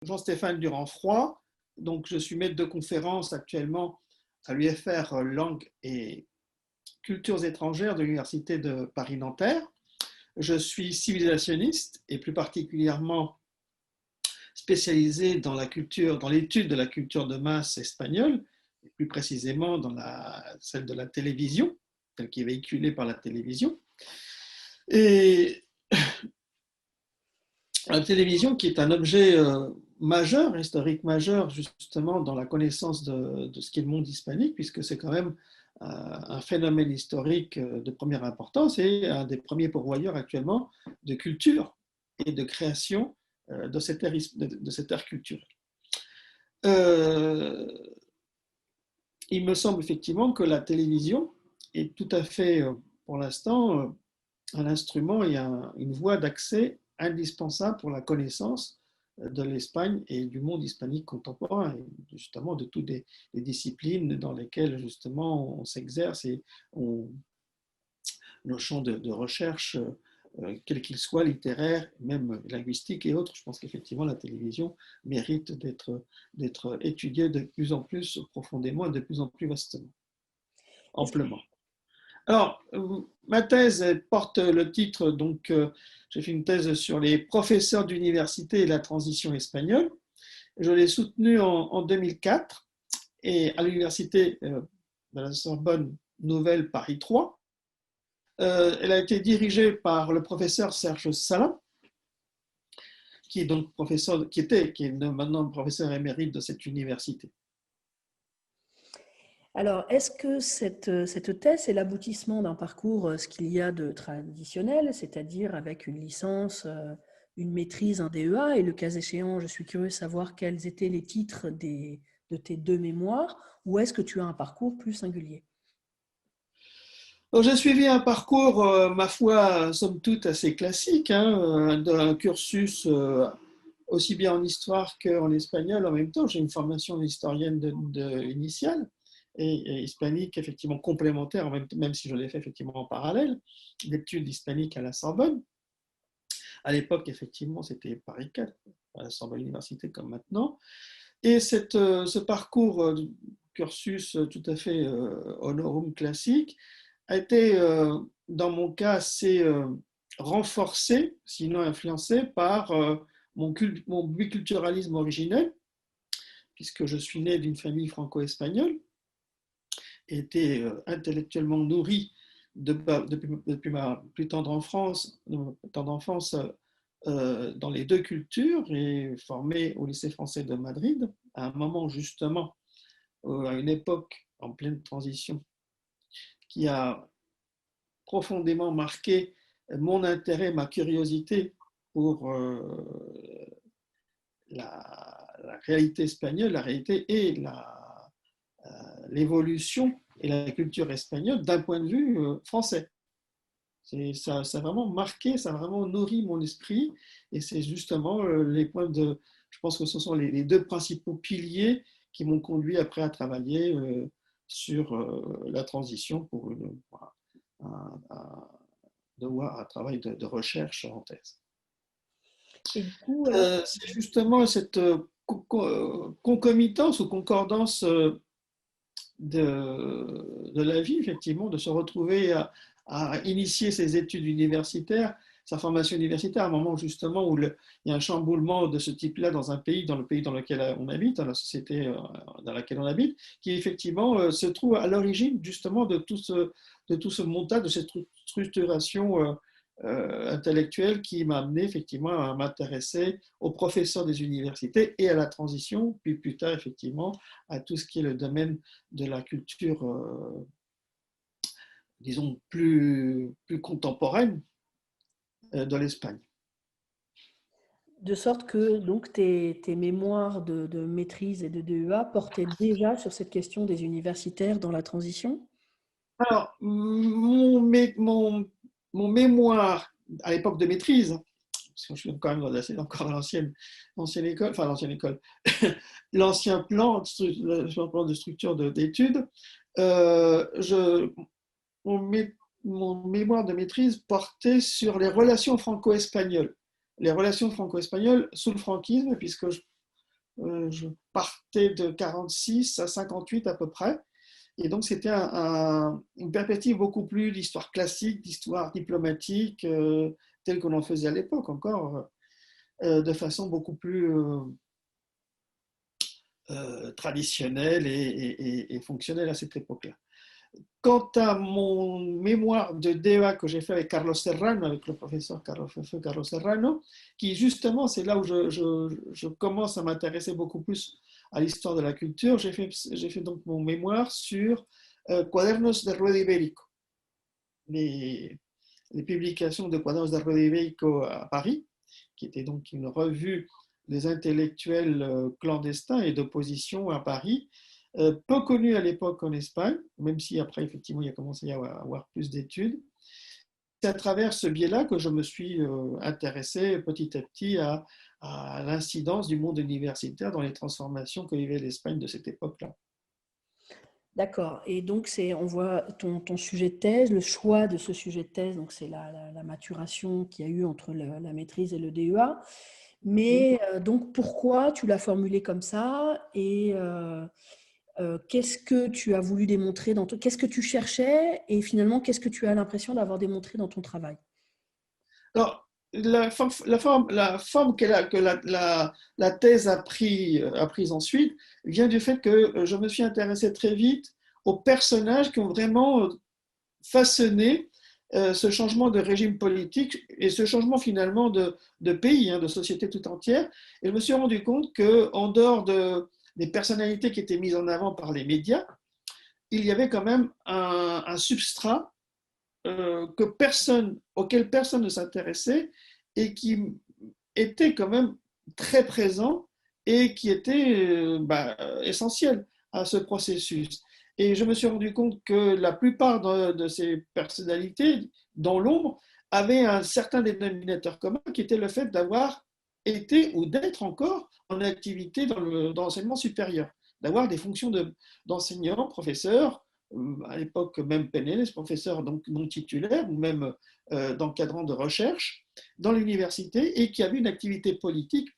Jean-Stéphane Durand-Froid. Donc, je suis maître de conférence actuellement à l'UFR Langues et Cultures étrangères de l'Université de Paris-Nanterre. Je suis civilisationniste et plus particulièrement spécialisé dans l'étude de la culture de masse espagnole, et plus précisément dans celle de la télévision, celle qui est véhiculée par la télévision. Et la télévision qui est un objet majeur, historique majeur, justement dans la connaissance de ce qu'est le monde hispanique, puisque c'est quand même un phénomène historique de première importance et un des premiers pourvoyeurs actuellement de culture et de création de cette ère culturelle. Il me semble effectivement que la télévision est tout à fait, pour l'instant, un instrument et une voie d'accès indispensable pour la connaissance de l'Espagne et du monde hispanique contemporain, et justement de toutes les disciplines dans lesquelles justement on s'exerce et nos champs de recherche, quels qu'ils soient, littéraires, même linguistiques et autres. Je pense qu'effectivement la télévision mérite d'être étudiée de plus en plus profondément et de plus en plus vastement, amplement. Alors, ma thèse porte le titre, donc j'ai fait une thèse sur les professeurs d'université et la transition espagnole. Je l'ai soutenue en 2004 et à l'université de la Sorbonne Nouvelle Paris 3. Elle a été dirigée par le professeur Serge Salin, qui est donc qui est maintenant professeur émérite de cette université. Alors, est-ce que cette thèse est l'aboutissement d'un parcours, ce qu'il y a de traditionnel, c'est-à-dire avec une licence, une maîtrise, un DEA, et le cas échéant, je suis curieux de savoir quels étaient les titres de tes deux mémoires, ou est-ce que tu as un parcours plus singulier? Donc, j'ai suivi un parcours, ma foi, somme toute assez classique, d'un cursus aussi bien en histoire qu'en espagnol. En même temps, j'ai une formation historienne initiale et hispanique effectivement complémentaire, même si je l'ai fait effectivement en parallèle, d'études hispaniques à la Sorbonne. À l'époque, effectivement, c'était Paris 4, à la Sorbonne Université comme maintenant. Et ce parcours cursus tout à fait honorum classique a été, dans mon cas, assez renforcé, sinon influencé par mon biculturalisme originel, puisque je suis né d'une famille franco-espagnole, et été intellectuellement nourri depuis ma plus tendre enfance dans les deux cultures et formé au lycée français de Madrid, à un moment justement, à une époque en pleine transition, qui a profondément marqué mon intérêt, ma curiosité pour la réalité espagnole, la réalité et l'évolution et la culture espagnole d'un point de vue français. Ça a vraiment marqué, ça a vraiment nourri mon esprit et c'est justement les points je pense que ce sont les deux principaux piliers qui m'ont conduit après à travailler sur la transition pour un travail de recherche en thèse. Et du coup, C'est justement cette concomitance ou concordance de la vie, effectivement, de se retrouver à initier ses études universitaires, sa formation universitaire, à un moment justement où il y a un chamboulement de ce type-là dans le pays dans lequel on habite, dans la société dans laquelle on habite, qui effectivement se trouve à l'origine justement de tout ce montage, de cette structuration intellectuelle qui m'a amené effectivement à m'intéresser aux professeurs des universités et à la transition, puis plus tard effectivement à tout ce qui est le domaine de la culture, disons, plus contemporaine de l'Espagne. de sorte que donc, tes mémoires de maîtrise et de DEA portaient déjà sur cette question des universitaires dans la transition? Alors, mon mémoire à l'époque de maîtrise, parce que je suis quand même encore dans l'ancienne école, enfin l'ancienne école, l'ancien plan de structure d'études, mon mémoire de maîtrise portait sur les relations franco-espagnoles. Les relations franco-espagnoles sous le franquisme, puisque Je partais de 46 à 58 à peu près. Et donc, c'était une perspective beaucoup plus d'histoire classique, d'histoire diplomatique, telle que l'on faisait à l'époque encore, de façon beaucoup plus traditionnelle et fonctionnelle à cette époque-là. Quant à mon mémoire de DEA que j'ai fait avec Carlos Serrano, avec le professeur Carlos Serrano, qui justement, c'est là où je commence à m'intéresser beaucoup plus à l'histoire de la culture, j'ai fait donc mon mémoire sur Cuadernos de Rueda Ibérico, les, les publications de Cuadernos de Rueda Ibérico à Paris, qui était donc une revue des intellectuels clandestins et d'opposition à Paris, peu connu à l'époque en Espagne, même si après, effectivement, il a commencé à avoir plus d'études. C'est à travers ce biais-là que je me suis intéressé petit à petit à l'incidence du monde universitaire dans les transformations que vivait l'Espagne de cette époque-là. D'accord. Et donc, on voit ton sujet de thèse, le choix de ce sujet de thèse, donc c'est la maturation qu'il y a eu entre la maîtrise et le DEA. Mais donc, pourquoi tu l'as formulé comme ça et qu'est-ce que tu as voulu démontrer qu'est-ce que tu cherchais et finalement, qu'est-ce que tu as l'impression d'avoir démontré dans ton travail? Alors, la forme que la thèse a prise ensuite vient du fait que je me suis intéressé très vite aux personnages qui ont vraiment façonné ce changement de régime politique et ce changement finalement de pays, de société tout entière. Et je me suis rendu compte qu'en dehors des personnalités qui étaient mises en avant par les médias, il y avait quand même un substrat auquel personne ne s'intéressait et qui était quand même très présent et qui était essentiel à ce processus. Et je me suis rendu compte que la plupart de ces personnalités, dans l'ombre, avaient un certain dénominateur commun qui était le fait d'avoir été ou d'être encore en activité dans l'enseignement supérieur, d'avoir des fonctions d'enseignant, professeur, à l'époque même PNL, professeur donc non titulaire ou même d'encadrant de recherche dans l'université et qui avait une activité politique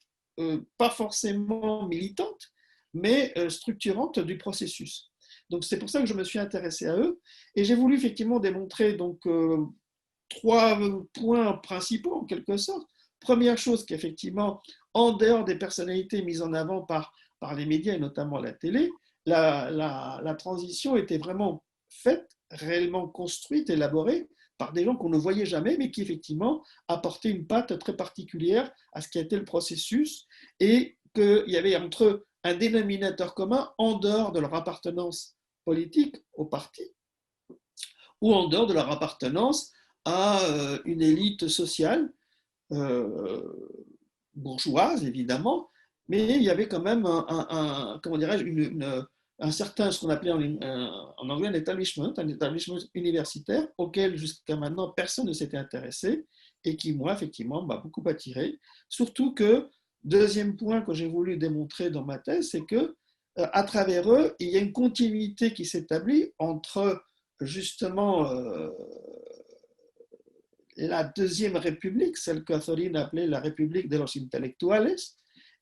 pas forcément militante, mais structurante du processus. Donc c'est pour ça que je me suis intéressé à eux et j'ai voulu effectivement démontrer donc trois points principaux en quelque sorte. Première chose qu'effectivement, en dehors des personnalités mises en avant par les médias et notamment la télé, la transition était vraiment faite, réellement construite, élaborée par des gens qu'on ne voyait jamais, mais qui effectivement apportaient une patte très particulière à ce qui a été le processus et qu'il y avait entre eux un dénominateur commun en dehors de leur appartenance politique au parti ou en dehors de leur appartenance à une élite sociale euh, bourgeoise, évidemment, mais il y avait quand même comment dirais-je, un certain, ce qu'on appelait en anglais un établissement universitaire auquel jusqu'à maintenant personne ne s'était intéressé et qui, moi, effectivement, m'a beaucoup attiré. Surtout que, deuxième point que j'ai voulu démontrer dans ma thèse, c'est que à travers eux, il y a une continuité qui s'établit entre justement la Deuxième République, celle que Catherine appelait la République de los Intelectuales,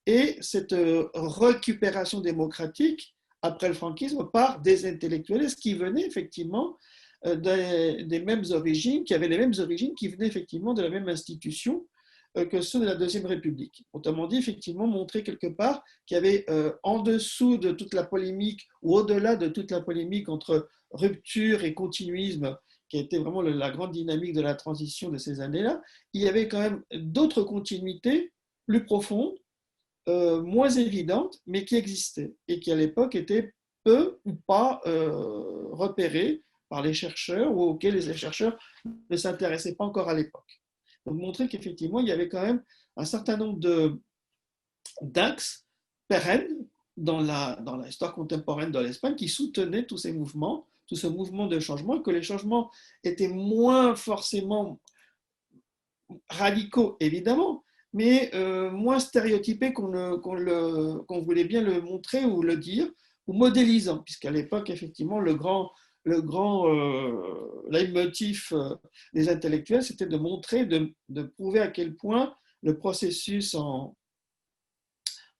et cette récupération démocratique après le franquisme par des intellectuels qui venaient effectivement des mêmes origines, qui avaient les mêmes origines, qui venaient effectivement de la même institution que ceux de la Deuxième République. Autrement dit, effectivement, montrer quelque part qu'il y avait en dessous de toute la polémique ou au-delà de toute la polémique entre rupture et continuisme, qui a été vraiment la grande dynamique de la transition de ces années-là, il y avait quand même d'autres continuités plus profondes, moins évidentes, mais qui existaient et qui à l'époque étaient peu ou pas repérées par les chercheurs ou auxquelles les chercheurs ne s'intéressaient pas encore à l'époque. Donc montrer qu'effectivement, il y avait quand même un certain nombre d'axes pérennes dans l'histoire contemporaine de l'Espagne qui soutenaient tous ces mouvements, tout ce mouvement de changement, et que les changements étaient moins forcément radicaux, évidemment, mais moins stéréotypés qu'on voulait bien le montrer ou le dire, ou modélisant, puisqu'à l'époque, effectivement, le grand leitmotiv des intellectuels, c'était de montrer, de prouver à quel point le processus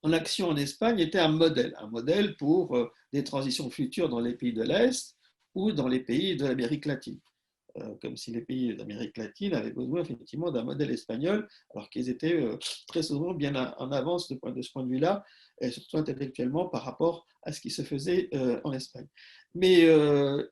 en action en Espagne était un modèle pour des transitions futures dans les pays de l'Est ou dans les pays de l'Amérique latine. Comme si les pays d'Amérique latine avaient besoin effectivement d'un modèle espagnol, alors qu'ils étaient très souvent bien en avance de ce point de vue-là, et surtout intellectuellement par rapport à ce qui se faisait en Espagne. Mais,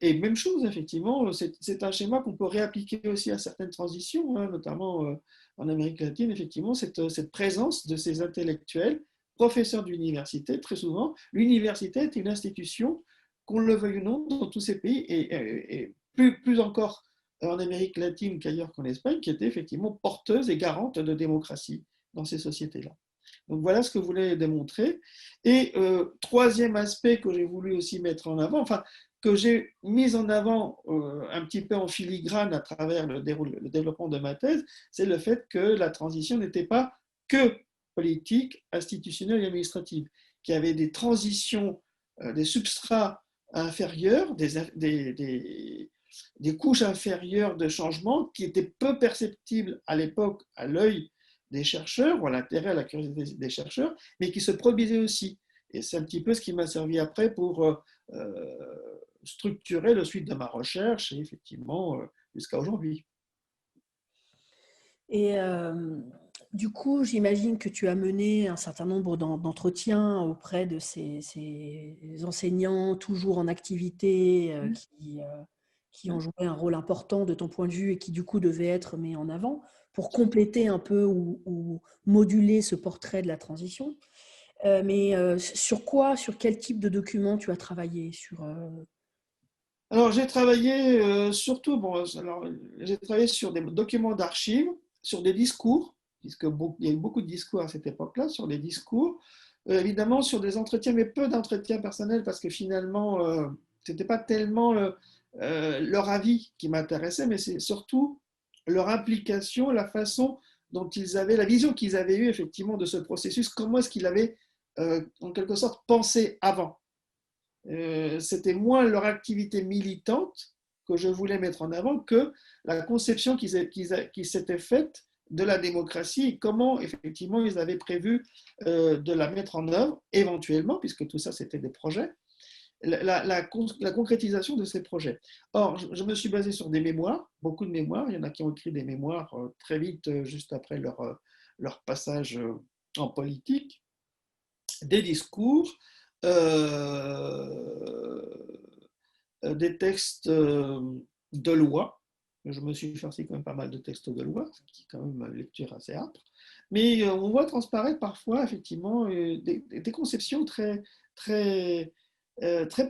et même chose, effectivement, c'est un schéma qu'on peut réappliquer aussi à certaines transitions, hein, notamment en Amérique latine, effectivement, cette présence de ces intellectuels, professeurs d'université, très souvent, l'université est une institution, qu'on le veuille ou non, dans tous ces pays, et plus encore en Amérique latine qu'ailleurs qu'en Espagne, qui était effectivement porteuse et garante de démocratie dans ces sociétés-là. Donc voilà ce que je voulais démontrer. Et troisième aspect que j'ai voulu aussi mettre en avant, enfin que j'ai mis en avant un petit peu en filigrane à travers le développement de ma thèse, c'est le fait que la transition n'était pas que politique, institutionnelle et administrative, qu'il y avait des transitions, des substrats inférieurs, des couches inférieures de changement qui étaient peu perceptibles à l'époque à l'œil des chercheurs ou à l'intérêt, à la curiosité des chercheurs, mais qui se produisaient aussi. Et c'est un petit peu ce qui m'a servi après pour structurer la suite de ma recherche et effectivement jusqu'à aujourd'hui. Et du coup, j'imagine que tu as mené un certain nombre d'entretiens auprès de ces enseignants toujours en activité qui ont joué un rôle important de ton point de vue et qui du coup devaient être mis en avant pour compléter un peu ou moduler ce portrait de la transition. Mais sur quoi, sur quel type de document tu as travaillé sur, Alors j'ai travaillé surtout, bon, alors, j'ai travaillé sur des documents d'archives, sur des discours, puisque il y a eu beaucoup de discours à cette époque-là, sur des discours, évidemment sur des entretiens, mais peu d'entretiens personnels, parce que finalement, ce n'était pas tellement leur avis qui m'intéressait, mais c'est surtout leur implication, la façon dont ils avaient, la vision qu'ils avaient eue effectivement de ce processus, comment est-ce qu'ils avaient en quelque sorte pensé avant. C'était moins leur activité militante que je voulais mettre en avant que la conception qui s'était faite de la démocratie et comment effectivement ils avaient prévu de la mettre en œuvre éventuellement, puisque tout ça c'était des projets, la concrétisation de ces projets. Or, je me suis basé sur des mémoires, beaucoup de mémoires, il y en a qui ont écrit des mémoires très vite, juste après leur passage en politique, des discours, des textes de loi. Je me suis farci quand même pas mal de textes de loi, ce qui est quand même une lecture assez âpre. Mais on voit transparaître parfois effectivement des conceptions très, très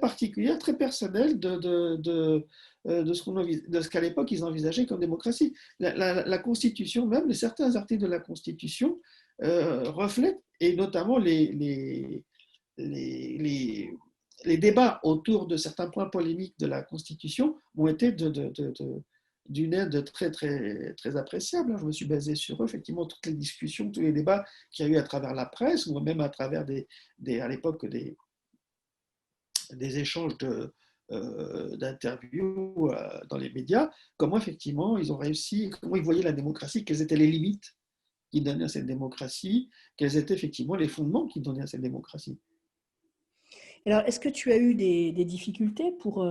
particulières, très personnelles de ce qu'à l'époque ils envisageaient comme démocratie. La Constitution, même certains articles de la Constitution reflètent, et notamment les, les débats autour de certains points polémiques de la Constitution ont été d'une aide très appréciable. Je me suis basé sur eux, effectivement, toutes les discussions, tous les débats qu'il y a eu à travers la presse, ou même à travers à l'époque des échanges d'interviews dans les médias, comment effectivement ils ont réussi, comment ils voyaient la démocratie, quelles étaient les limites qui donnaient à cette démocratie, quels étaient effectivement les fondements qui donnaient à cette démocratie. Alors, est-ce que tu as eu des difficultés pour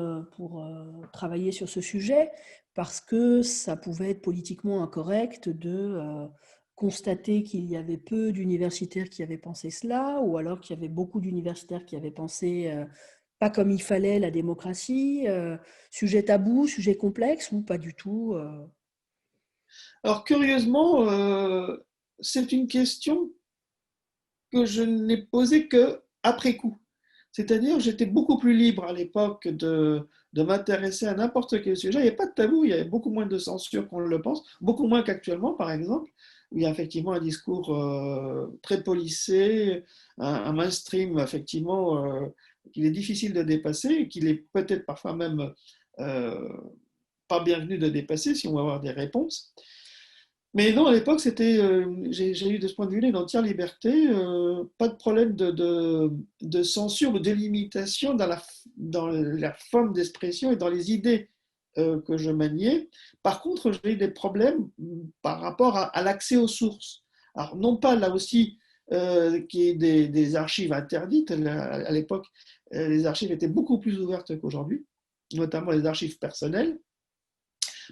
travailler sur ce sujet parce que ça pouvait être politiquement incorrect de constater qu'il y avait peu d'universitaires qui avaient pensé cela, ou alors qu'il y avait beaucoup d'universitaires qui avaient pensé pas comme il fallait la démocratie, sujet tabou, sujet complexe, ou pas du tout Alors curieusement, c'est une question que je n'ai posée que après coup. C'est-à-dire, j'étais beaucoup plus libre à l'époque de m'intéresser à n'importe quel sujet. Il n'y avait pas de tabou, il y avait beaucoup moins de censure qu'on le pense, beaucoup moins qu'actuellement, par exemple, où il y a effectivement un discours très policé, un mainstream, effectivement, qu'il est difficile de dépasser, et qu'il est peut-être parfois même euh, pas bienvenu de dépasser si on veut avoir des réponses. Mais non, à l'époque, j'ai eu de ce point de vue-là une entière liberté, pas de problème de censure ou de limitation dans la forme d'expression et dans les idées que je maniais. Par contre, j'ai eu des problèmes par rapport à l'accès aux sources. Alors, non pas là aussi qui est des archives interdites. À l'époque, les archives étaient beaucoup plus ouvertes qu'aujourd'hui, notamment les archives personnelles.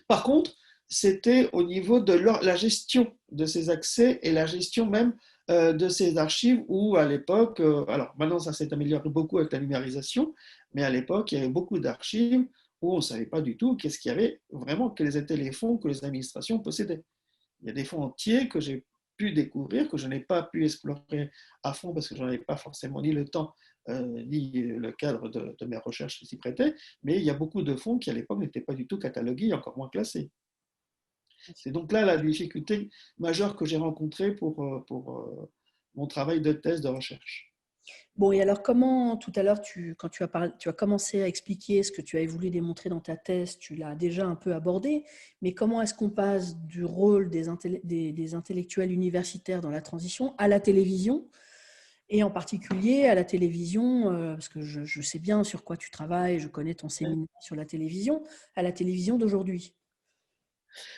Par contre, c'était au niveau de la gestion de ces accès et la gestion même de ces archives où à l'époque, alors maintenant ça s'est amélioré beaucoup avec la numérisation, mais à l'époque il y avait beaucoup d'archives où on ne savait pas du tout qu'est-ce qu'il y avait vraiment, quels étaient les fonds que les administrations possédaient. Il y a des fonds entiers que j'ai pu découvrir, que je n'ai pas pu explorer à fond parce que je n'en avais pas forcément ni le temps ni le cadre de mes recherches qui s'y prêtaient, mais il y a beaucoup de fonds qui à l'époque n'étaient pas du tout catalogués, encore moins classés. C'est donc là la difficulté majeure que j'ai rencontrée pour mon travail de thèse de recherche. Bon, et alors comment, tout à l'heure, quand tu as commencé à expliquer ce que tu avais voulu démontrer dans ta thèse, tu l'as déjà un peu abordé, mais comment est-ce qu'on passe du rôle des intellectuels universitaires dans la transition à la télévision, et en particulier à la télévision, parce que je sais bien sur quoi tu travailles, je connais ton séminaire sur la télévision, à la télévision d'aujourd'hui?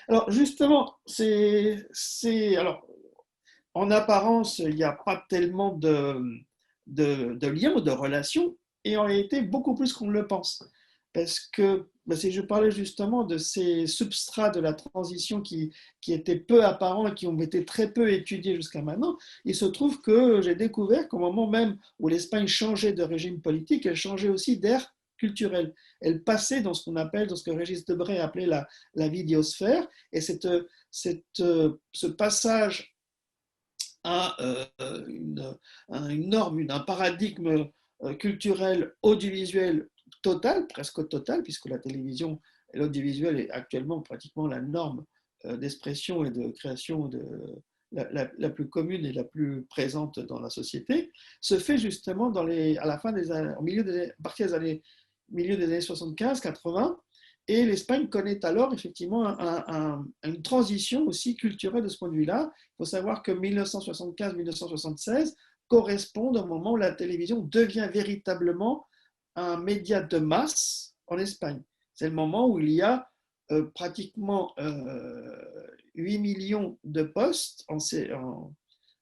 Alors justement, alors, en apparence, il n'y a pas tellement de liens ou de relations, et en réalité, beaucoup plus qu'on ne le pense. Parce que si je parlais justement de ces substrats de la transition qui étaient peu apparents et qui ont été très peu étudiés jusqu'à maintenant, il se trouve que j'ai découvert qu'au moment même où l'Espagne changeait de régime politique, elle changeait aussi d'ère culturelle. Elle passait dans ce qu'on appelle, dans ce que Régis Debray appelait la vidéosphère, et ce passage à une norme, un paradigme culturel audiovisuel total, presque total, puisque la télévision et l'audiovisuel est actuellement pratiquement la norme d'expression et de création la plus commune et la plus présente dans la société, se fait justement à la fin au milieu à partir des années, milieu des années 75-80, et l'Espagne connaît alors effectivement une transition aussi culturelle de ce point de vue-là. Il faut savoir que 1975-1976 correspondent au moment où la télévision devient véritablement un média de masse en Espagne. C'est le moment où il y a pratiquement 8 millions de postes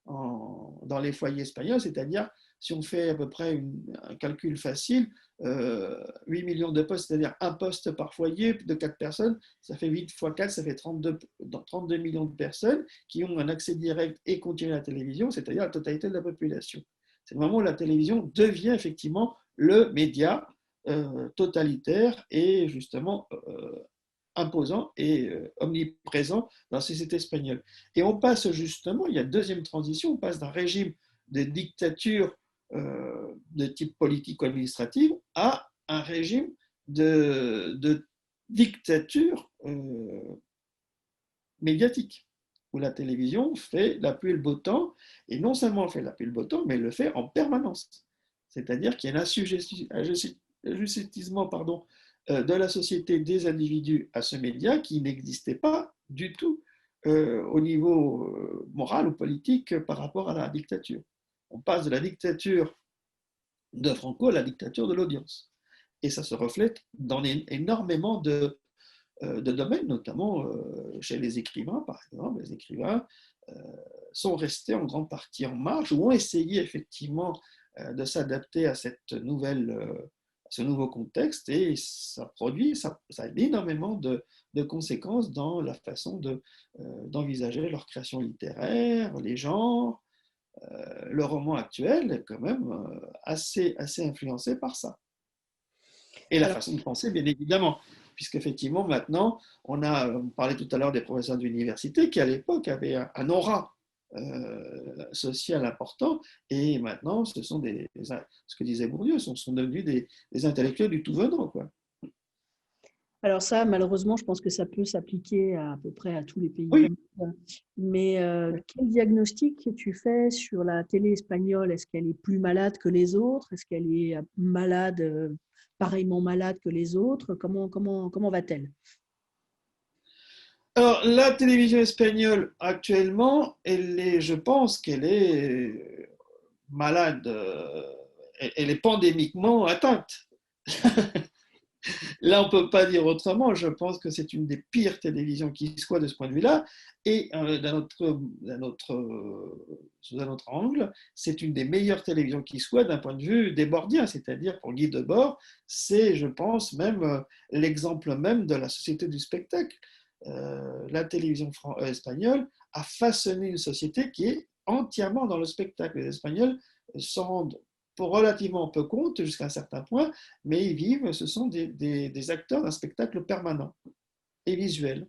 dans les foyers espagnols, c'est-à-dire, si on fait à peu près un calcul facile, 8 millions de postes, c'est-à-dire un poste par foyer de 4 personnes, ça fait 8 fois 4, ça fait 32 millions de personnes qui ont un accès direct et continu à la télévision, c'est-à-dire la totalité de la population. C'est le moment où la télévision devient effectivement le média totalitaire et justement imposant et omniprésent dans la société espagnole. Et on passe justement, il y a une deuxième transition, on passe d'un régime de dictature de type politico-administrative à un régime de dictature médiatique, où la télévision fait la pluie et le beau temps, et non seulement elle fait la pluie et le beau temps, mais elle le fait en permanence. C'est-à-dire qu'il y a un assujettissement de la société des individus à ce média qui n'existait pas du tout au niveau moral ou politique par rapport à la dictature. On passe de la dictature de Franco à la dictature de l'audience. Et ça se reflète dans énormément de domaines, notamment chez les écrivains, par exemple. Les écrivains sont restés en grande partie en marge ou ont essayé effectivement de s'adapter à ce nouveau contexte, et ça a énormément de conséquences dans la façon d'envisager leur création littéraire, les genres. Le roman actuel est quand même assez influencé par ça. Et la Alors, façon de penser, bien évidemment, puisqu'effectivement, maintenant, on parlait tout à l'heure des professeurs d'université qui, à l'époque, avaient un aura social important, et maintenant, ce sont ce que disait Bourdieu, sont devenus des intellectuels du tout venant, quoi. alors ça, malheureusement, je pense que ça peut s'appliquer à peu près à tous les pays du Oui, monde. Mais quel diagnostic tu fais sur la télé espagnole? Est-ce qu'elle est plus malade que les autres? Est-ce qu'elle est malade, pareillement malade que les autres? Comment va-t-elle? alors la télévision espagnole actuellement, je pense qu'elle est malade, elle est pandémiquement atteinte. Là, on ne peut pas dire autrement. Je pense que c'est une des pires télévisions qui soit de ce point de vue-là. Et sous un autre angle, c'est une des meilleures télévisions qui soit d'un point de vue débordien, c'est-à-dire pour Guy Debord, c'est, je pense, même l'exemple même de la société du spectacle. La télévision espagnole a façonné une société qui est entièrement dans le spectacle. Les Espagnols s'en rendent pour relativement peu compte jusqu'à un certain point, mais ils vivent, ce sont des acteurs d'un spectacle permanent et visuel.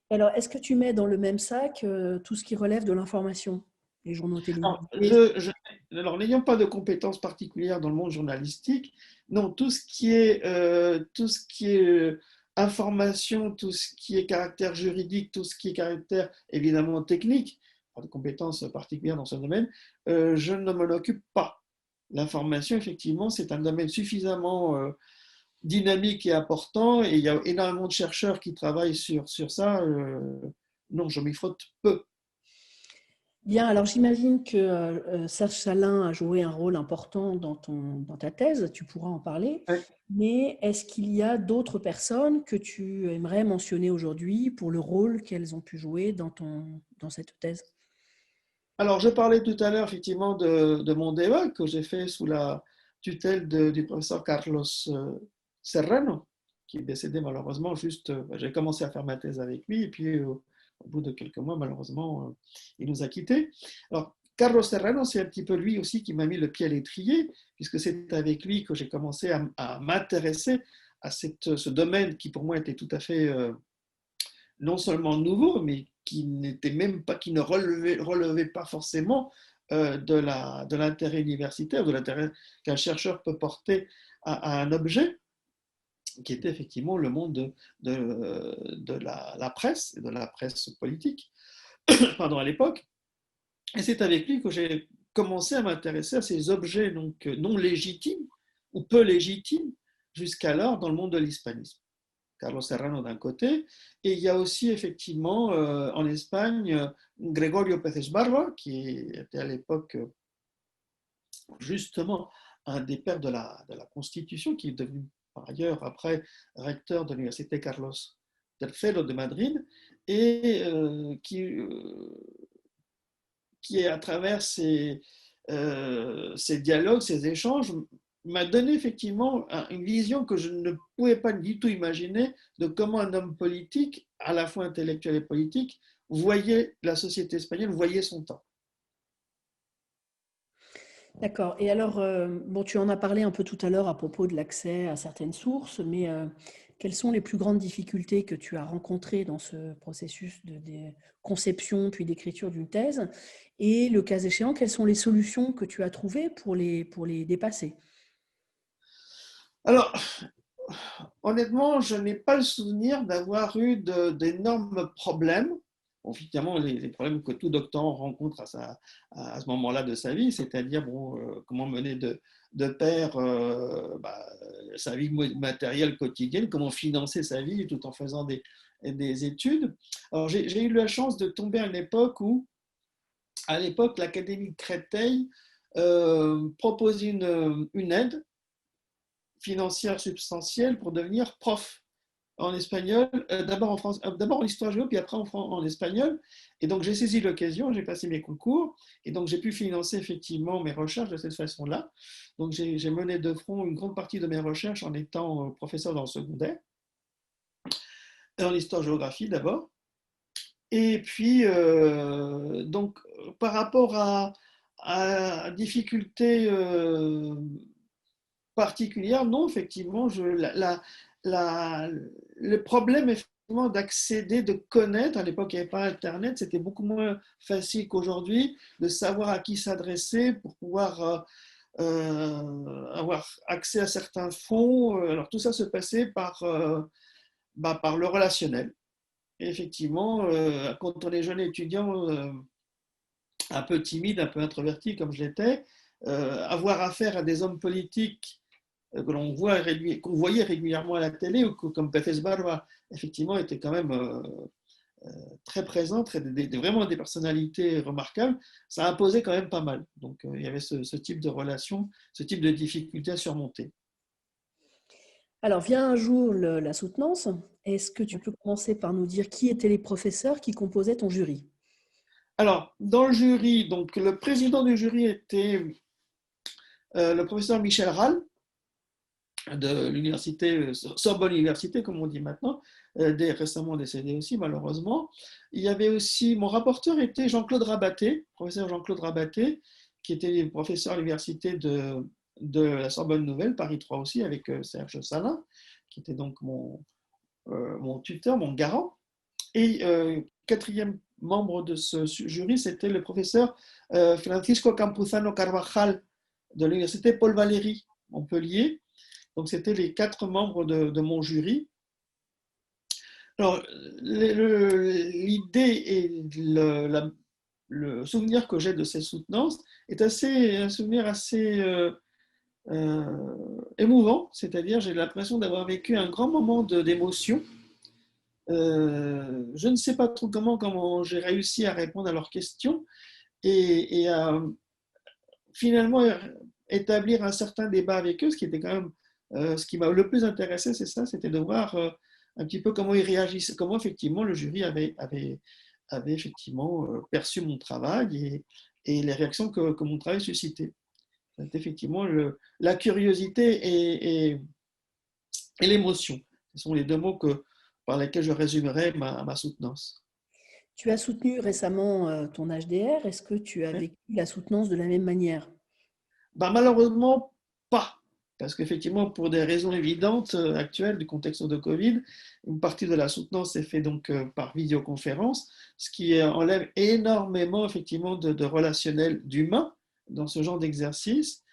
Alors, est-ce que tu mets dans le même sac tout ce qui relève de l'information, les journaux Alors, télévisés? alors, n'ayant pas de compétences particulières dans le monde journalistique, non, tout ce qui est information, tout ce qui est caractère juridique, tout ce qui est caractère évidemment technique, pas de compétences particulières dans ce domaine, je ne m'en occupe pas. L'information, effectivement, c'est un domaine suffisamment dynamique et important, et il y a énormément de chercheurs qui travaillent sur ça. Non, je m'y frotte peu. Bien, alors j'imagine que Serge Salin a joué un rôle important dans ta thèse, tu pourras en parler, Ouais. mais est-ce qu'il y a d'autres personnes que tu aimerais mentionner aujourd'hui pour le rôle qu'elles ont pu jouer dans cette thèse? Alors, je parlais tout à l'heure effectivement de mon débat que j'ai fait sous la tutelle du professeur Carlos Serrano, qui est décédé malheureusement juste. J'ai commencé à faire ma thèse avec lui, et puis au bout de quelques mois, malheureusement, il nous a quittés. Alors, Carlos Serrano, c'est un petit peu lui aussi qui m'a mis le pied à l'étrier, puisque c'est avec lui que j'ai commencé à m'intéresser à ce domaine qui pour moi était tout à fait non seulement nouveau, mais qui n'était même pas, qui ne relevait pas forcément de l'intérêt universitaire, de l'intérêt qu'un chercheur peut porter à un objet, qui était effectivement le monde de la presse, et de la presse politique, pardon, à l'époque. Et c'est avec lui que j'ai commencé à m'intéresser à ces objets donc, non légitimes, ou peu légitimes, jusqu'alors dans le monde de l'hispanisme. Carlos Serrano d'un côté, et il y a aussi effectivement en Espagne Gregorio Pérez Barba, qui était à l'époque justement un des pères de la Constitution, qui est devenu par ailleurs après recteur de l'Université Carlos III de Madrid, et qui est à travers ces dialogues, ces échanges, m'a donné effectivement une vision que je ne pouvais pas du tout imaginer de comment un homme politique, à la fois intellectuel et politique, voyait la société espagnole, voyait son temps. D'accord. Et alors, bon, tu en as parlé un peu tout à l'heure à propos de l'accès à certaines sources, mais quelles sont les plus grandes difficultés que tu as rencontrées dans ce processus de conception puis d'écriture d'une thèse? Et le cas échéant, quelles sont les solutions que tu as trouvées pour les dépasser? Alors, honnêtement, je n'ai pas le souvenir d'avoir eu d'énormes problèmes. Bon, évidemment, les problèmes que tout doctorant rencontre à ce moment-là de sa vie, c'est-à-dire bon, comment mener de pair sa vie matérielle quotidienne, comment financer sa vie tout en faisant des études. Alors, j'ai eu la chance de tomber à une époque où, à l'époque, l'Académie de Créteil proposait une aide financière substantielle pour devenir prof en espagnol, d'abord en France, d'abord en histoire géo, puis après en espagnol. Et donc j'ai saisi l'occasion, j'ai passé mes concours, et donc j'ai pu financer effectivement mes recherches de cette façon-là. Donc j'ai mené de front une grande partie de mes recherches en étant professeur dans le secondaire, et en histoire-géographie d'abord. Et puis, donc, par rapport à difficultés particulière, non, effectivement, le problème effectivement d'accéder, de connaître, à l'époque il n'y avait pas Internet, c'était beaucoup moins facile qu'aujourd'hui, de savoir à qui s'adresser pour pouvoir avoir accès à certains fonds. Alors tout ça se passait par le relationnel. Et effectivement, quand on est jeune étudiant, un peu timide, un peu introverti comme je l'étais, avoir affaire à des hommes politiques qu'on voyait régulièrement à la télé, ou que, comme Pérez Barba, effectivement, était quand même très présent, vraiment des personnalités remarquables, ça imposait quand même pas mal. Donc il y avait ce type de relation, ce type de difficulté à surmonter. Alors, vient un jour la soutenance. Est-ce que tu peux commencer par nous dire qui étaient les professeurs qui composaient ton jury? Alors, dans le jury, donc le président du jury était le professeur Michel Rall, de l'université, Sorbonne Université, comme on dit maintenant, récemment décédé aussi, malheureusement. Il y avait aussi, mon rapporteur était Jean-Claude Rabaté, professeur Jean-Claude Rabaté, qui était professeur à l'université de la Sorbonne Nouvelle, Paris 3 aussi, avec Serge Salin, qui était donc mon tuteur, mon garant. Et quatrième membre de ce jury, c'était le professeur Francisco Campuzano Carvajal de l'université Paul Valéry, Montpellier. Donc, c'était les 4 membres de mon jury. Alors, l'idée et le souvenir que j'ai de ces soutenances est un souvenir assez émouvant, c'est-à-dire j'ai l'impression d'avoir vécu un grand moment d'émotion. Je ne sais pas trop comment j'ai réussi à répondre à leurs questions et à finalement établir un certain débat avec eux, ce qui était quand même ce qui m'a le plus intéressé, c'est ça, c'était de voir un petit peu comment ils réagissaient, comment effectivement le jury avait effectivement perçu mon travail et les réactions que mon travail suscitait. C'est effectivement la curiosité et l'émotion. Ce sont les deux mots par lesquels je résumerai ma soutenance. Tu as soutenu récemment ton HDR. Est-ce que tu as vécu la soutenance de la même manière? Ben, malheureusement, pas. Parce qu'effectivement, pour des raisons évidentes actuelles du contexte de Covid, une partie de la soutenance est faite donc par vidéoconférence, ce qui enlève énormément effectivement de relationnel d'humain dans ce genre d'exercice.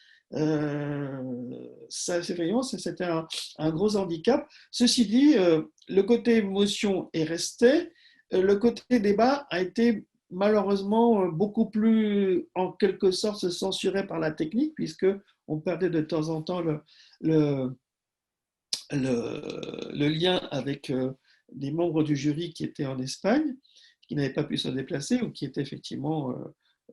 Effectivement, c'était un gros handicap. Ceci dit, le côté émotion est resté, le côté débat a été malheureusement beaucoup plus, en quelque sorte, censuré par la technique, puisque on perdait de temps en temps le, le lien avec des membres du jury qui étaient en Espagne, qui n'avaient pas pu se déplacer ou qui étaient effectivement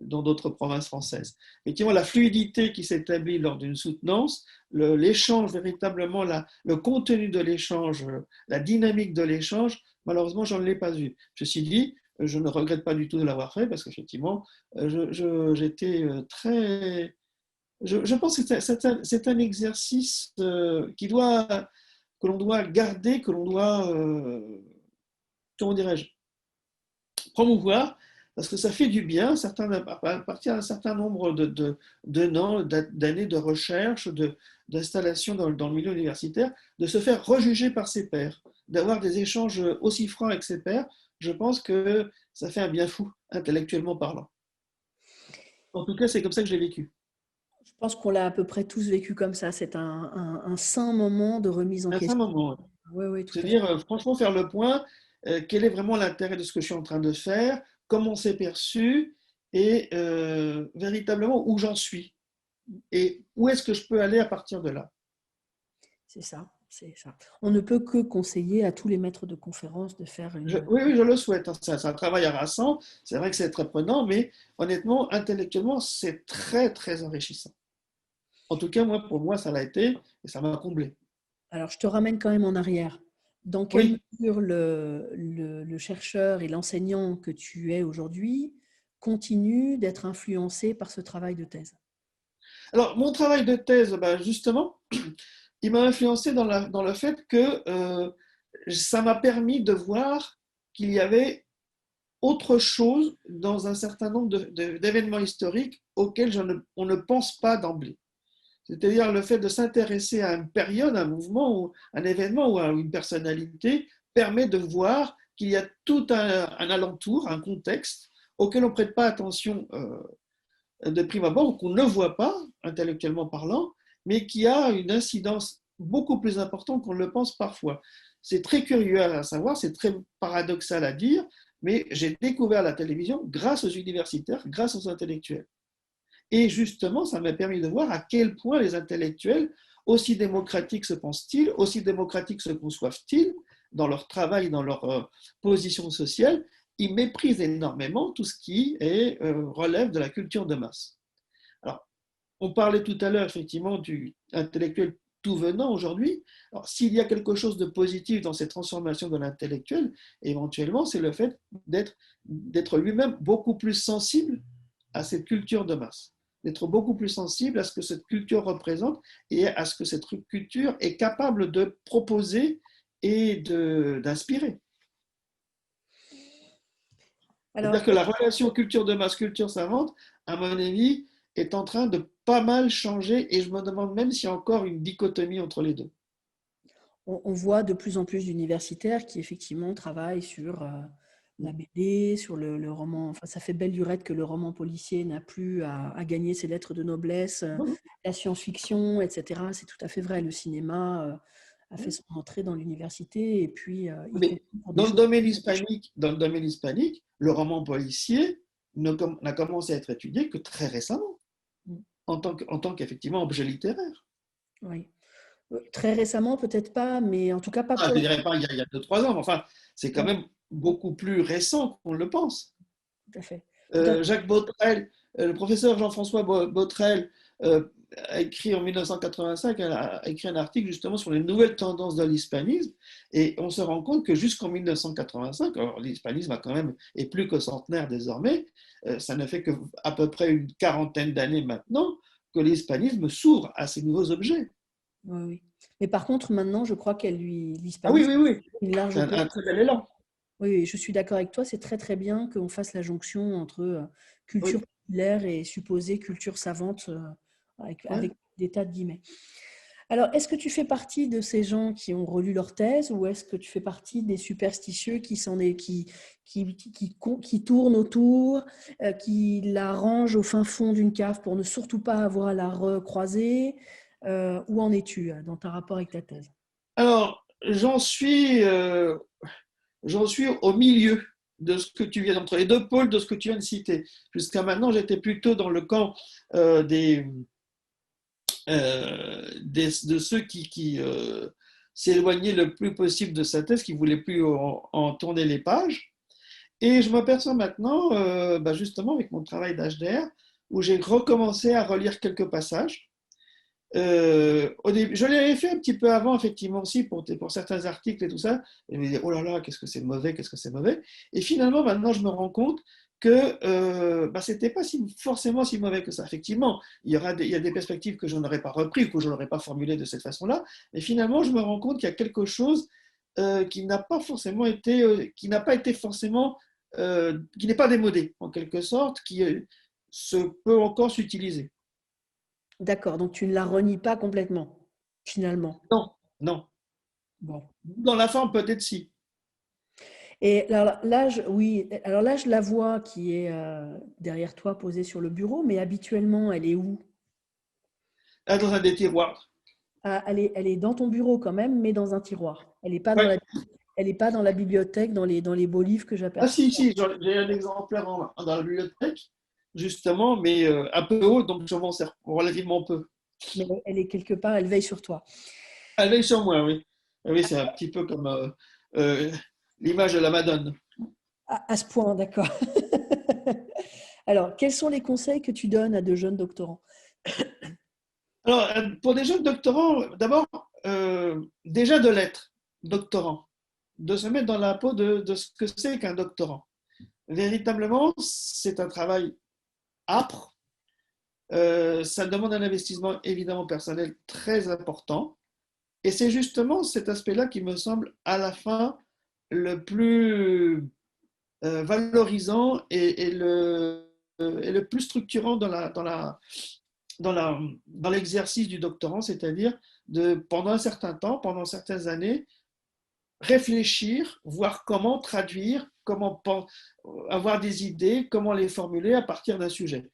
dans d'autres provinces françaises. Effectivement, la fluidité qui s'établit lors d'une soutenance, l'échange véritablement, le contenu de l'échange, la dynamique de l'échange, malheureusement, je ne l'ai pas vu. Ceci dit, je ne regrette pas du tout de l'avoir fait parce qu'effectivement, j'étais très. Je pense que c'est un exercice que l'on doit garder, que l'on doit, comment dirais-je, promouvoir, parce que ça fait du bien, à partir d'un certain nombre d'années de recherche, d'installation dans le milieu universitaire, de se faire rejuger par ses pairs, d'avoir des échanges aussi francs avec ses pairs, je pense que ça fait un bien fou, intellectuellement parlant. En tout cas, c'est comme ça que je l'ai vécu. Je pense qu'on l'a à peu près tous vécu comme ça. C'est un sain moment de remise en À un question. moment, ouais. Oui, oui, tout à fait. C'est-à-dire, franchement, faire le point, quel est vraiment l'intérêt de ce que je suis en train de faire, comment c'est perçu, et véritablement où j'en suis, et où est-ce que je peux aller à partir de là. C'est ça, c'est ça. On ne peut que conseiller à tous les maîtres de conférences de faire une... Oui, oui, je le souhaite, hein. C'est un travail harassant, c'est vrai que c'est très prenant, mais honnêtement, intellectuellement, c'est très, très enrichissant. En tout cas, pour moi, ça l'a été, et ça m'a comblé. Alors, je te ramène quand même en arrière. Dans quelle Oui. mesure le chercheur et l'enseignant que tu es aujourd'hui continue d'être influencé par ce travail de thèse? Alors, mon travail de thèse, ben, justement, il m'a influencé dans le fait que ça m'a permis de voir qu'il y avait autre chose dans un certain nombre d'événements historiques auxquels on ne pense pas d'emblée. C'est-à-dire le fait de s'intéresser à une période, un mouvement, ou un événement ou à une personnalité permet de voir qu'il y a tout un alentour, un contexte auquel on ne prête pas attention de prime abord, qu'on ne voit pas, intellectuellement parlant, mais qui a une incidence beaucoup plus importante qu'on le pense parfois. C'est très curieux à savoir, c'est très paradoxal à dire, mais j'ai découvert la télévision grâce aux universitaires, grâce aux intellectuels. Et justement, ça m'a permis de voir à quel point les intellectuels, aussi démocratiques se pensent-ils, aussi démocratiques se conçoivent-ils dans leur travail, dans leur position sociale, ils méprisent énormément tout ce qui relève de la culture de masse. Alors, on parlait tout à l'heure effectivement du intellectuel tout venant aujourd'hui. Alors, s'il y a quelque chose de positif dans ces transformations de l'intellectuel, éventuellement, c'est le fait d'être lui-même beaucoup plus sensible à cette culture de masse, d'être beaucoup plus sensible à ce que cette culture représente et à ce que cette culture est capable de proposer et d'inspirer. Alors, C'est-à-dire que la relation culture de masse, culture savante, à mon avis, est en train de pas mal changer et je me demande même s'il y a encore une dichotomie entre les deux. on voit de plus en plus d'universitaires qui effectivement travaillent sur la BD, sur le roman. Enfin, ça fait belle lurette que le roman policier n'a plus à gagner ses lettres de noblesse, la science-fiction, etc. C'est tout à fait vrai. Le cinéma a fait son entrée dans l'université et puis y Mais compris pour des choses. dans le domaine hispanique, le roman policier n'a commencé à être étudié que très récemment, Mm. en tant qu'effectivement objet littéraire. Oui. Très récemment, peut-être pas, mais en tout cas pas Ah, pour je la... ne dirais pas il y a 2-3 ans, mais enfin, c'est quand Ouais, même beaucoup plus récent qu'on le pense. tout à fait. Tout à fait. Jacques Botrel, le professeur Jean-François Botrel euh, a écrit en 1985 a écrit un article justement sur les nouvelles tendances de l'hispanisme et on se rend compte que jusqu'en 1985, alors l'hispanisme a quand même est plus que centenaire désormais, ça ne fait que à peu près une quarantaine d'années maintenant que l'hispanisme s'ouvre à ces nouveaux objets. Oui, oui. Mais par contre, maintenant, je crois Ah oui, l'hispanisme oui, oui, a une large c'est place. un très bel élan. Oui, oui, je suis d'accord avec toi. C'est très, très bien qu'on fasse la jonction entre culture Oui, populaire et supposée culture savante ouais. avec des tas de guillemets. Alors, est-ce que tu fais partie de ces gens qui ont relu leur thèse ou est-ce que tu fais partie des superstitieux qui tournent autour, qui la rangent au fin fond d'une cave pour ne surtout pas avoir à la recroiser? Où en es-tu dans ton rapport avec ta thèse? Alors, j'en suis au milieu de ce que tu viens, entre les deux pôles de ce que tu viens de citer. Jusqu'à maintenant, j'étais plutôt dans le camp de ceux qui s'éloignaient le plus possible de sa thèse, qui ne voulaient plus en tourner les pages. Et je m'aperçois maintenant, justement avec mon travail d'HDR, où j'ai recommencé à relire quelques passages. Au début, je l'avais fait un petit peu avant, effectivement, aussi, pour certains articles et tout ça. Et je me disais, oh là là, qu'est-ce que c'est mauvais, qu'est-ce que c'est mauvais. Et finalement, maintenant, je me rends compte que c'était pas forcément si mauvais que ça. Effectivement, il y a des perspectives que je n'aurais pas repris ou que je n'aurais pas formulées de cette façon-là. Mais finalement, je me rends compte qu'il y a quelque chose qui n'a pas forcément été, qui n'a pas été forcément, qui n'est pas démodé, en quelque sorte, qui se peut encore s'utiliser. D'accord, donc tu ne la renies pas complètement, finalement. Non, non. Bon. Dans la forme, peut-être si. Et alors là, oui, alors là, je la vois qui est derrière toi, posée sur le bureau, mais habituellement, elle est où? Ah, dans un des tiroirs. Ah, elle est dans ton bureau quand même, mais dans un tiroir. Ouais. Elle est pas dans la bibliothèque, dans les beaux livres que Ah j'aperçois. si, si, j'ai un exemplaire dans la bibliothèque, justement, mais un peu haut, donc je m'en sers relativement peu. Mais elle est quelque part, elle veille sur toi. Elle veille sur moi, oui. Ah oui, c'est un petit peu comme euh, l'image de la Madone. À ce point, d'accord. Alors, quels sont les conseils que tu donnes à de jeunes doctorants? Alors, pour des jeunes doctorants, d'abord, déjà de l'être, doctorant, de se mettre dans la peau de ce que c'est qu'un doctorant. Véritablement, c'est un travail âpre. Ça demande un investissement évidemment personnel très important. Et c'est justement cet aspect-là qui me semble à la fin le plus valorisant et le plus structurant dans l'exercice du doctorat, c'est-à-dire pendant un certain temps, pendant certaines années, réfléchir, voir comment traduire, comment avoir des idées, comment les formuler à partir d'un sujet.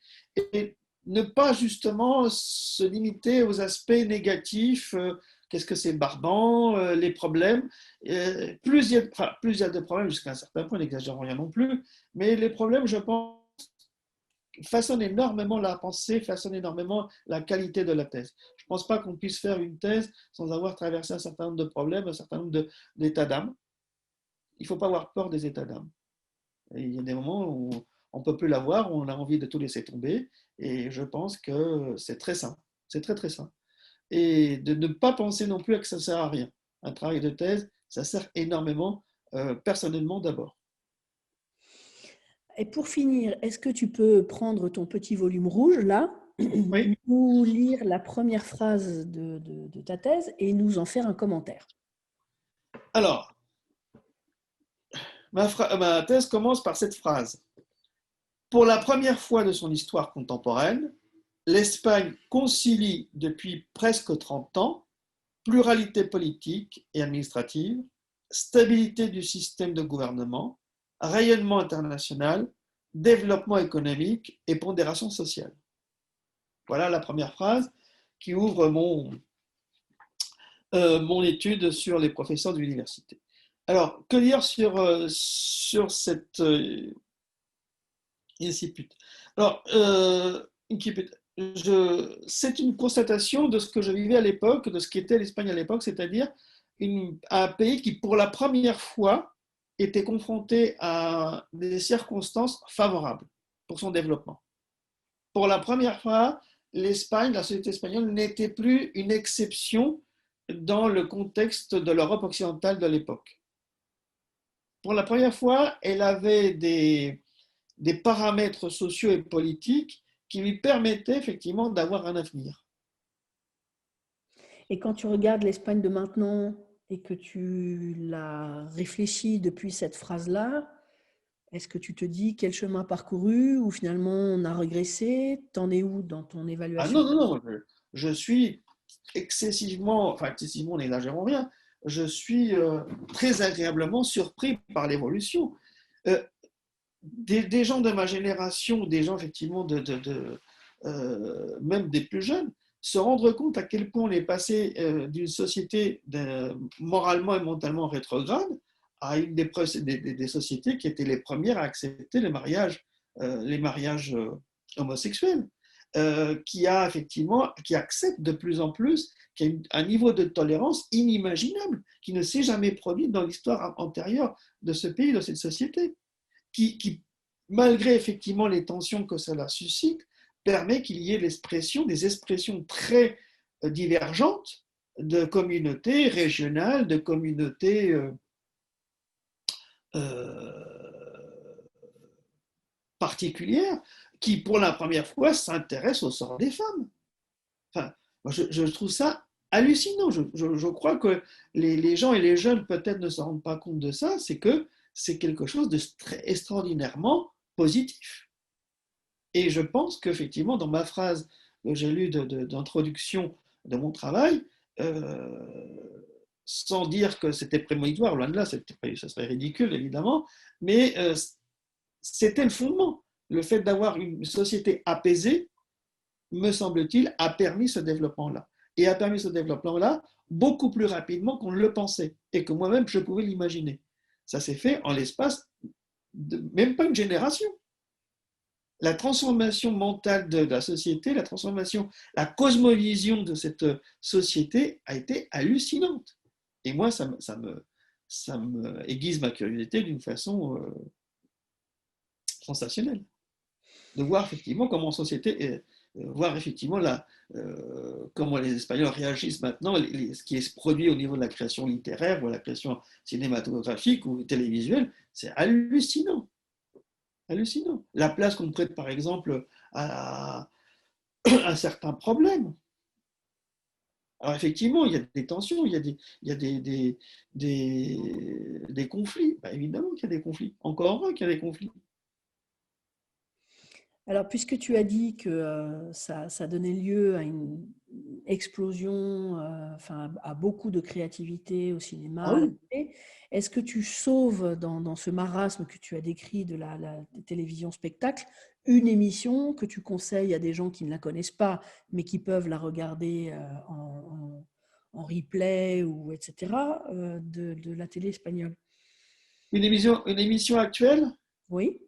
Et ne pas justement se limiter aux aspects négatifs, qu'est-ce que c'est barbant, les problèmes. Plus il y a de problèmes jusqu'à un certain point, n'exagérons rien non plus, mais les problèmes, je pense, façonnent énormément la pensée, façonnent énormément la qualité de la thèse. Je ne pense pas qu'on puisse faire une thèse sans avoir traversé un certain nombre de problèmes, un certain nombre d'états d'âme. Il ne faut pas avoir peur des états d'âme. Il y a des moments où on ne peut plus l'avoir, où on a envie de tout laisser tomber, et je pense que c'est très sain. C'est très très sain. et de ne pas penser non plus que ça ne sert à rien. Un travail de thèse, ça sert énormément, personnellement d'abord. Et pour finir, est-ce que tu peux prendre ton petit volume rouge, là, Oui. nous lire la première phrase de ta thèse et nous en faire un commentaire? Alors, ma thèse commence par cette phrase. Pour la première fois de son histoire contemporaine, l'Espagne concilie depuis presque 30 ans pluralité politique et administrative, stabilité du système de gouvernement, rayonnement international, développement économique et pondération sociale. Voilà la première phrase qui ouvre mon étude sur les professeurs de l'université. Alors, que dire sur cette incipit? Alors, c'est une constatation de ce que je vivais à l'époque, de ce qu'était l'Espagne à l'époque, c'est-à-dire un pays qui, pour la première fois, était confronté à des circonstances favorables pour son développement. Pour la première fois, l'Espagne, la société espagnole, n'était plus une exception dans le contexte de l'Europe occidentale de l'époque. Pour la première fois, elle avait des paramètres sociaux et politiques qui lui permettaient effectivement d'avoir un avenir. Et quand tu regardes l'Espagne de maintenant et que tu la réfléchis depuis cette phrase-là, est-ce que tu te dis quel chemin parcouru ou finalement on a régressé? T'en es où dans ton Ah évaluation? non, non, non, je suis excessivement, n'exagérons rien, je suis très agréablement surpris par l'évolution. Euh, des gens de ma génération, des gens effectivement même des plus jeunes, se rendre compte à quel point on est passé d'une société moralement et mentalement rétrograde à une des sociétés qui étaient les premières à accepter les mariages homosexuels, qui accepte de plus en plus, qui a un niveau de tolérance inimaginable, qui ne s'est jamais produit dans l'histoire antérieure de ce pays, de cette société, qui malgré effectivement les tensions que cela suscite, permet qu'il y ait des expressions très divergentes de communautés régionales, de communautés particulières, qui pour la première fois s'intéressent au sort des femmes. Enfin, je trouve ça hallucinant. Je crois que les gens et les jeunes peut-être ne se rendent pas compte de ça, c'est que c'est quelque chose de très extraordinairement positif. Et je pense qu'effectivement, dans ma phrase que j'ai lue d'introduction de mon travail, sans dire que c'était prémonitoire, loin de là, ça serait ridicule évidemment, mais c'était le fondement. Le fait d'avoir une société apaisée, me semble-t-il, a permis ce développement-là. Et a permis ce développement-là beaucoup plus rapidement qu'on ne le pensait et que moi-même je pouvais l'imaginer. Ça s'est fait en l'espace de même pas une génération. La transformation mentale de la société, la cosmovision de cette société a été hallucinante. Et moi, ça me aiguise ma curiosité d'une façon sensationnelle. De voir effectivement comment en société, voir effectivement comment les Espagnols réagissent maintenant, ce qui se produit au niveau de la création littéraire ou la création cinématographique ou télévisuelle, c'est hallucinant. Hallucinant. La place qu'on prête, par exemple, à certains problèmes. Alors, effectivement, il y a des tensions, il y a des conflits. Bah, évidemment qu'il y a des conflits. Encore heureux qu'il y a des conflits. Alors, puisque tu as dit que ça donnait lieu à une explosion, enfin, à beaucoup de créativité au Ah cinéma, à la oui. télé, est-ce que tu sauves dans ce marasme que tu as décrit de la télévision spectacle une émission que tu conseilles à des gens qui ne la connaissent pas, mais qui peuvent la regarder en replay ou etc., de la télé espagnole? Une émission actuelle, Oui?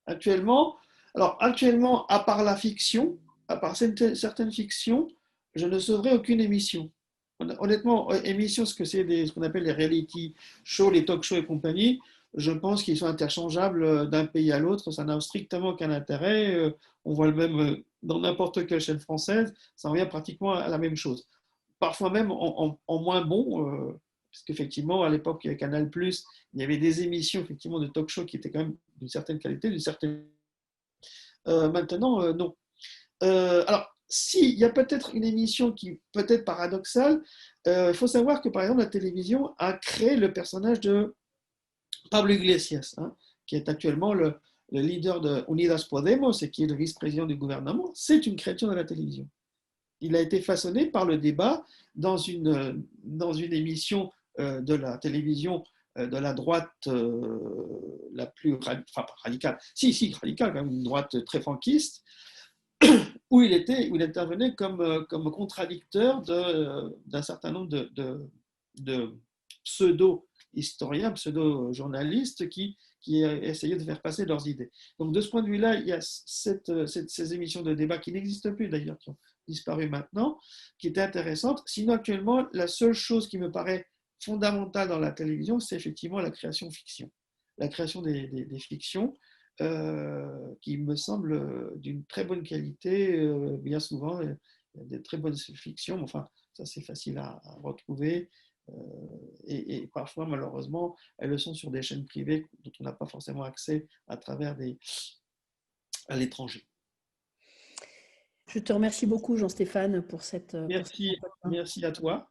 actuellement, alors actuellement, à part la fiction, à part certaines fictions, je ne sauverai aucune émission. Honnêtement, émission, ce qu'on appelle les reality shows, les talk shows et compagnie, je pense qu'ils sont interchangeables d'un pays à l'autre, ça n'a strictement aucun intérêt. On voit le même dans n'importe quelle chaîne française, ça revient pratiquement à la même chose. Parfois même en moins bon, parce qu'effectivement, à l'époque, il y avait Canal+, il y avait des émissions effectivement de talk-show qui étaient quand même d'une certaine qualité, d'une certaine... maintenant, non. Alors, si, il y a peut-être une émission qui peut être paradoxale. Il faut savoir que, par exemple, la télévision a créé le personnage de Pablo Iglesias, hein, qui est actuellement le leader de Unidas Podemos et qui est le vice-président du gouvernement. C'est une créature de la télévision. Il a été façonné par le débat dans une émission de la télévision de la droite la plus enfin, radicale, si radicale, quand même, une droite très franquiste, où il intervenait comme contradicteur d'un certain nombre de pseudo-historiens, pseudo-journalistes qui essayaient de faire passer leurs idées. Donc de ce point de vue-là, il y a ces émissions de débat qui n'existent plus d'ailleurs, qui ont disparu maintenant, qui étaient intéressantes. Sinon actuellement, la seule chose qui me paraît fondamentale dans la télévision, c'est effectivement la création fiction. La création des fictions qui me semble d'une très bonne qualité, bien souvent, il y a des très bonnes fictions, enfin, ça c'est facile à retrouver, et parfois, malheureusement, elles le sont sur des chaînes privées dont on n'a pas forcément accès à l'étranger. Je te remercie beaucoup, Jean-Stéphane, pour cette Merci, entretien. merci à toi.